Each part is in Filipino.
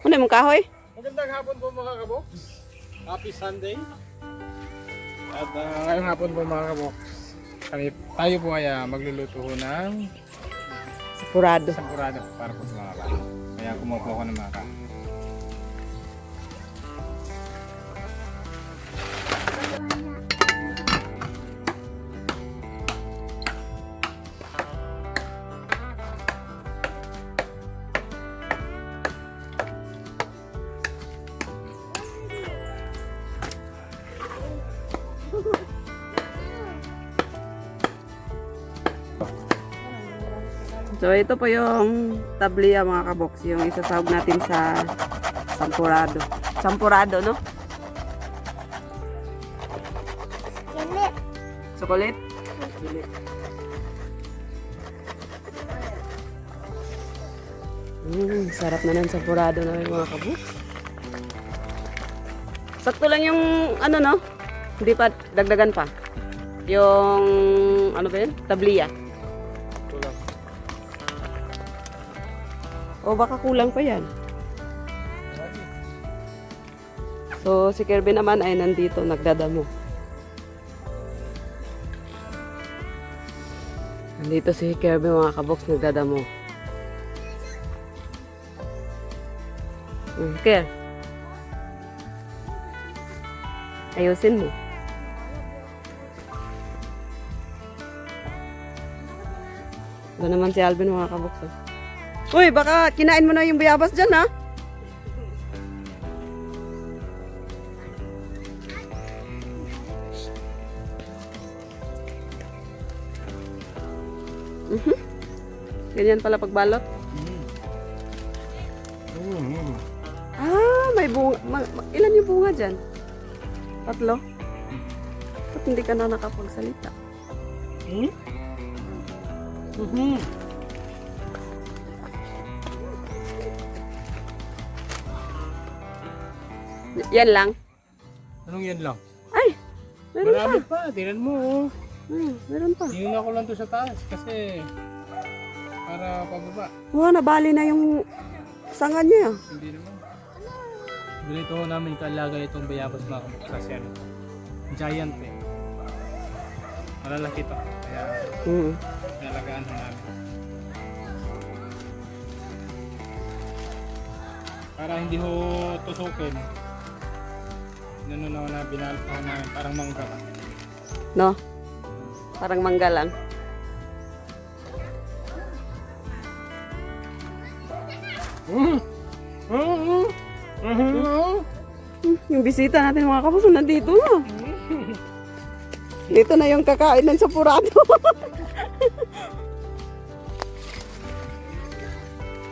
Ano yung kahoy? Magandang hapon po mga kabok. Happy Sunday. At ngayong hapon po mga kabok, tayo po ay magluluto ho ng Sapurado. sampurado para po sa mga bata. Kaya kumuha po ako ng mga kabok. So ito po yung tabliya mga kaboks, yung isasawag natin sa sampurado. Sampurado, no? Chocolate? Sarap na ng sampurado namin mga kaboks. Sakto lang yung ano, no? Hindi pa dagdagan pa. Yung ano ba yun? Tabliya. O baka kulang pa yan. So si Kirby naman ay nandito nagdadamo. Nandito si Kirby mga kaboks nagdadamo. Okay. Ayusin mo. Doon naman si Alvin mga kaboks. Uy, baka kinain mo na yung bayabas dyan, ha? Ganyan pala pagbalot. Ah, may bunga. Ilan yung bunga dyan? 3? Ba't hindi ka na nakapagsalita? Yan lang. Anong yan lang? Ay, meron Marami pa. pa, tingnan mo. Oh. Meron pa. Tingnan ko lang to sa taas kasi para pababa. Wow, nabali na yung sanga niya. Hindi naman. Ganito ho namin kaalaga itong bayabas mga kabok kasi ano, giant eh. Malalaki to. Kaya nalagaan ho namin. Para hindi ho tusukin. Nanunaw na binalot ho namin parang mangga pa. No? Parang mangga lang. Yung bisita natin mga kapuso nandito na. Dito na yung kakain ng sapurado.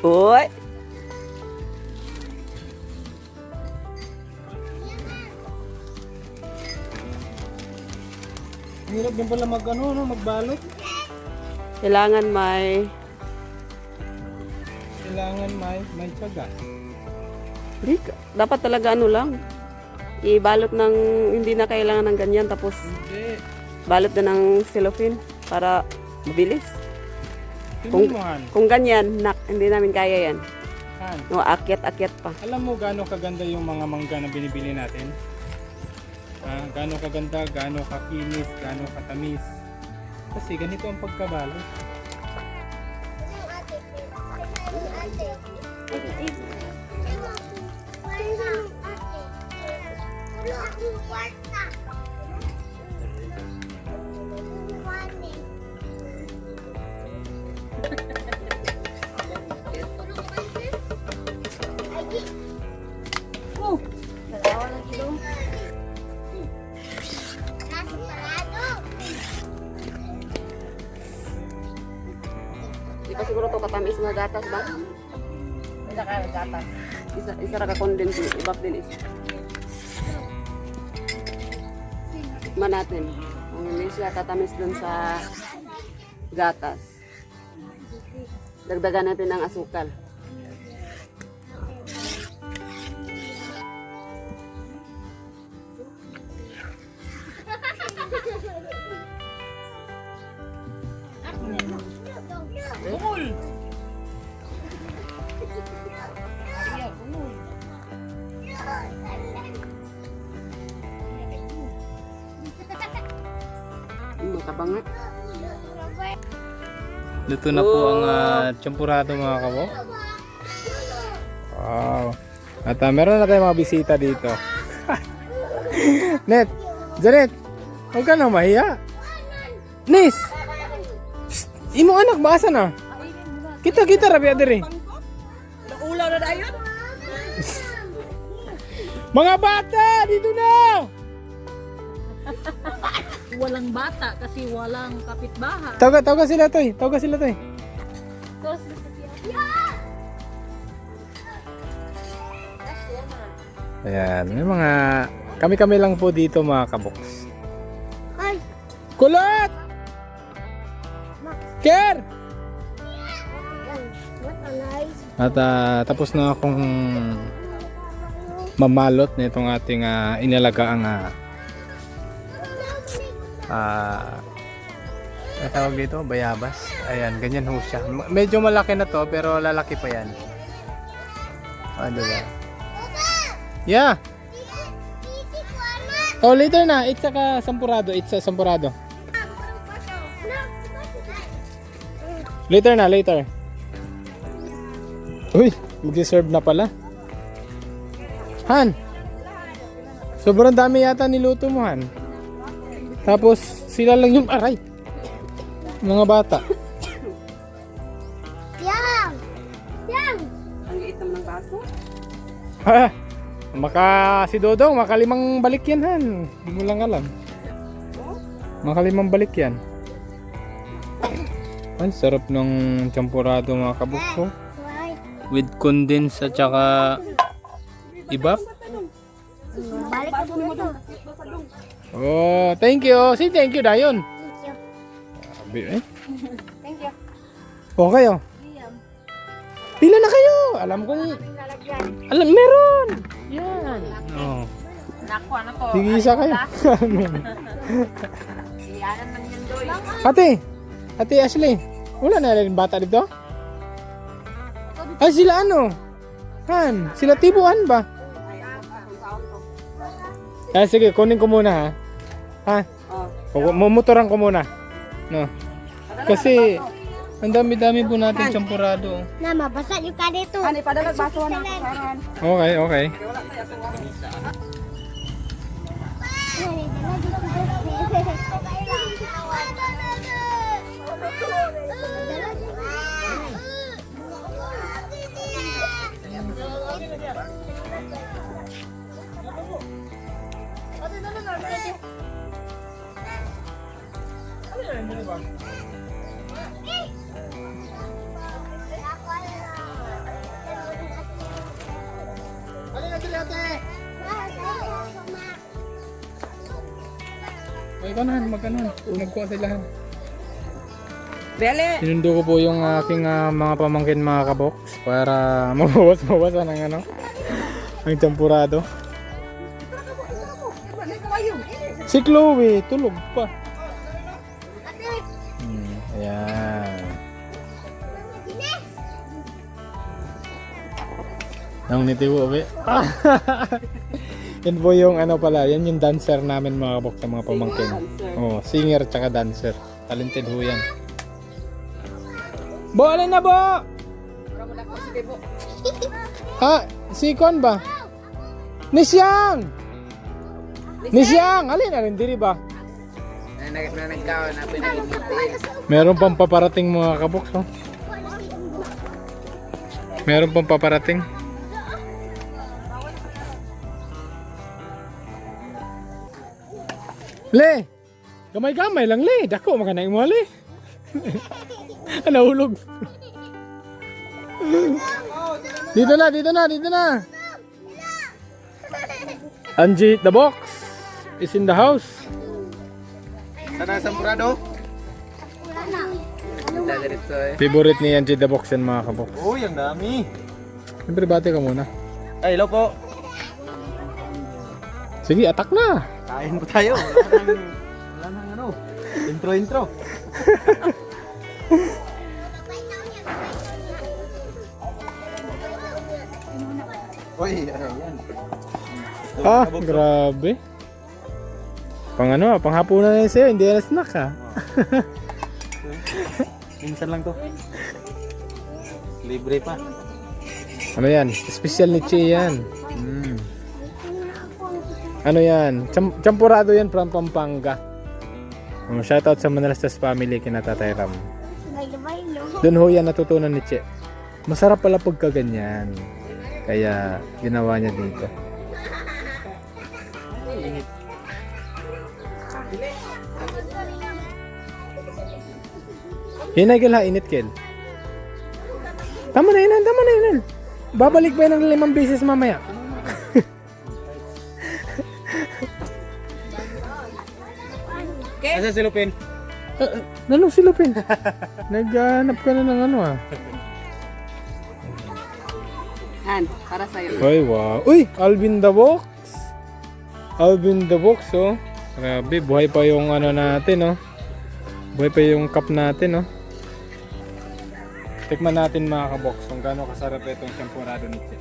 Uy! Hirap din pala magbalot. Kailangan may tiyaga. dapat talaga ano lang. Ibalot ng hindi na kailangan ng ganyan tapos Hindi. balot na ng cellophane para mabilis. Tingnan mo Han. Kung ganyan, hindi namin kaya yan. Han. No, akyat-akyat pa. Alam mo gaano kaganda yung mga mangga na binibili natin? Gaano kaganda, gaano kakinis, gaano katamis. Kasi ganito ang pagkabalot. Di pa siguro to katamis na gatas ba? Isa ka gatas. Isa ra ka condense, ibap din isa. Tikman natin. Kung hindi siya katamis dun sa gatas. Dagdagan natin ng asukal. Bungol! pa nga. Luto na po ang champurado mga kabok. Wow. At meron na tayong mga bisita dito. Net, Janet, huwag ka nang mahiya. Nis! Shh, imo anak, baasa na. Kita, rabi adiri. Ulaw na dayon. Mga bata, dito na! Walang bata kasi walang kapitbahay. Tawag sila to. Ayan, may mga kami lang po dito mga kaboks. Ay! Kulot! Ker! What a nice... At tapos na akong mamalot nitong ating inalagaang tawag dito, bayabas. Ayan, ganyan ho siya. Medyo malaki na to pero lalaki pa yan. Diba? Yeah. Oh, later na. It's sampurado. Later. Uy, mag-serve na pala. Han, sobrang dami yata niluto mo, Han. Tapos, sila lang yung aray. Mga bata. Yang! Ang liit naman ng baso. Ha? Si Dodong, makalimang balik yan, Han. Hindi mo lang alam. Makalimang balik yan. Ang sarap ng champurado mga kabukso. With condensed at saka ibap. Balik ko dito. Oh, thank you. Say thank you, Dayon. Sabi eh. Thank you. Okay, oh. Pila na kayo. Alam kong... meron. Yan. Oh. Naku, ano to? Sige, isa kayo. Iyanan man yun doy. Ate Ashley. Wala na rin bata dito? Ay, sila ano? Han, sila tibuan ba? Sige, kunin ko muna ha. Ha? Mumuturan ko muna. No. Kasi ang dami-dami po natin champurado. Na, mabasa yung ka dito. Ano, ipadala baso na kasaran. Okay. Okay ka na, magkuha sila. Bele! Sinundo ko po yung aking mga pamangkin mga kaboks para mabawas-bawasan ang ang champurado. Si Chloe, tulog pa. Ayan. Ang nitiwo, be. Yan po yung yan yung dancer namin mga kaboks sa mga pamangkin. Oh, singer tsaka dancer. Talented ho yan. Bo, alin na bo? Ha? Si Kon ba? Nisyang! Alin na rin, diri ba? Meron pang paparating mga kaboks, oh. Meron pang paparating. Le! Gamay-gamay lang, Le. Dako, makanay mo, Le. Nahulog. Dito na. Angie the box is in the house. Sana sampurado? Favorite ni Angie the box yan mga kabox. Uy, ang dami. Siyempre bati ka muna. Ay, hello po. Sige, atak na. Kain po tayo. Wala nang intro. Uy, ayan. Grabe. Panghapunan na yun sa'yo, hindi na snack ha. Minsan lang to. Libre pa. Ano yan? Special ni Che yan. Ano yan? Champurado yan from Pampanga. Shoutout sa Manalastas family kina Tatay Ram. Doon ho yan natutunan ni Che. Masarap pala pagka ganyan. Kaya ginawa niya dito. Hinay Kel ha, init Kel. Tama na Inan. Babalik pa yan ng 5 beses mamaya. Asa si Lupin? Nanong silupin? Naghanap ka na ng ano ah. Han, para sa'yo. Ay, wow. Uy, Alvin the Box. Alvin the Box, oh. Grabe, buhay pa yung ano natin, oh. Buhay pa yung cup natin, oh. Tikman natin mga kabox kung gaano kasarap itong champurado ni Che.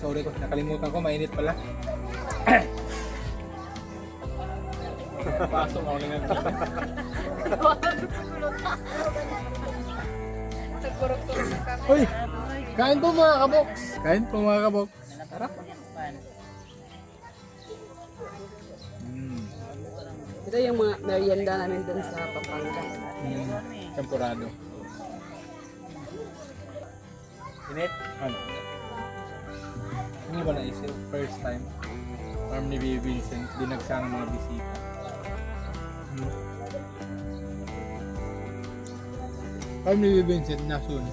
Sorry ko, nakalimutan ko, mainit pala. Pasok ako lang. Uy, kain po mga kabox. Kain po mga kabox. Tara. Ito yung mga merienda namin dun sa Pampanga. Champurado. Init? Ano? Hindi ba naisip? First time. Farm ni Baby Vincent. Dinagsa ng mga bisita. Farm ni Baby Vincent nasun.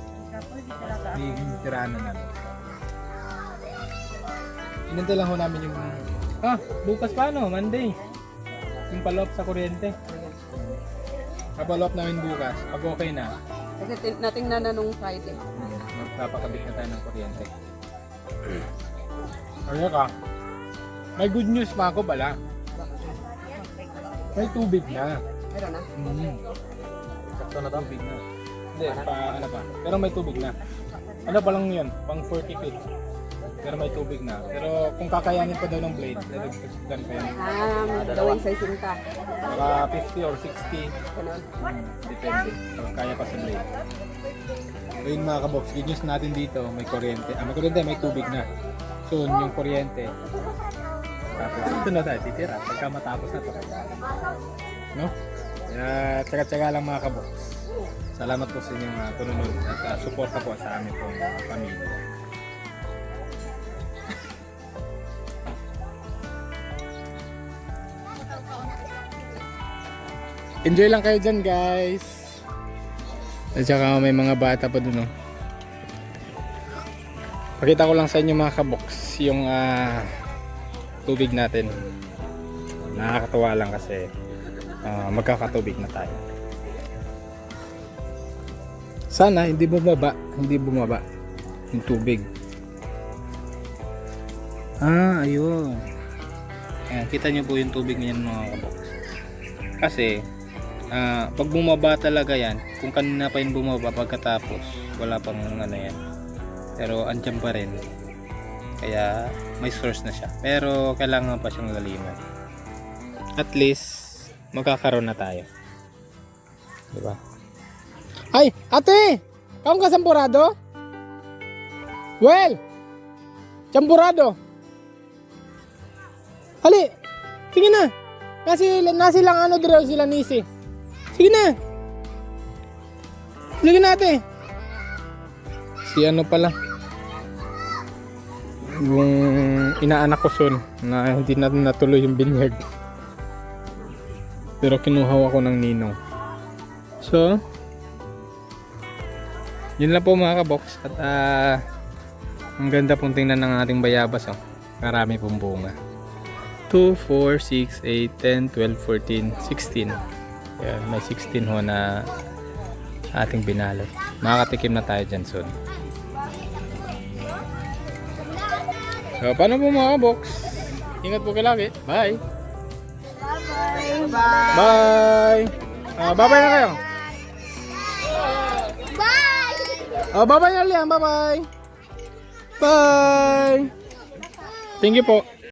Naging tirana na. Inantay lang ho namin yung... bukas pa no? Monday. Yung palop sa kuryente. Kapalop namin bukas. Pag okay na. Kasi natingnan na nung Friday. Magpapakabit na tayo ng kuryente. Ano ka? May good news pa ako pala. May tubig na. Meron na? Sakto na tubig na. Hindi, ano pa. Pero may tubig na. Ano pa lang yun? Pang 40 feet. Pero may tubig na. Pero kung kakayanin pa daw ng blade, dadagdagan pa yan. Gawin sa isinta. Baka 50 or 60. Ganun. Depende. Kung kaya pa sa blade. Ayun mga kabox, good news natin dito. May kuryente. May kuryente, may tubig na. Soon, yung kuryente. Tapos, ito na tayo titira. Pagka matapos na ito. No? Kaya, tsaga-tsaga lang mga kabox. Salamat po sa inyong tununod at suporta po sa amin pong pamilya. Enjoy lang kayo dyan guys. At saka may mga bata pa dun oh. Pakita ko lang sa inyo mga kabox yung tubig natin. Nakakatuwa lang kasi magkakatubig na tayo. Sana hindi bumaba yung tubig. Ayun. Ayan, kita nyo po yung tubig niyan mga kabox. Kasi pag bumaba talaga yan, kung kanina pa yung bumaba pagkatapos, wala pang ano yan. Pero andyan pa rin. Kaya may source na siya. Pero kailangan pa siyang laliman. At least magkakaroon na tayo. Diba? Ay! Ate! Kaong ka sampurado? Well! Champurado! Hali! Sige na! Nasi lang ano dito sila nisi. Sige na! Sige na ate! Si ano pala? Yung inaanak ko son na hindi na natuloy yung binyag. Pero kinuha ako ng ninong. So, yun lang po mga kabox. At ang ganda pong tingnan ng ating bayabas. Oh. Karami pong bunga. 2, 4, 6, 8, 10, 12, 14, 16. Yan, may 16 ho na ating binalot. Makakatikim na tayo dyan soon. So, paano po mga box? Ingat po kayo lagi. Bye! Bye! Bye! Bye na kayo! Bye! Oh, bye-bye, Arlian. Bye-bye. Bye. Thank you po.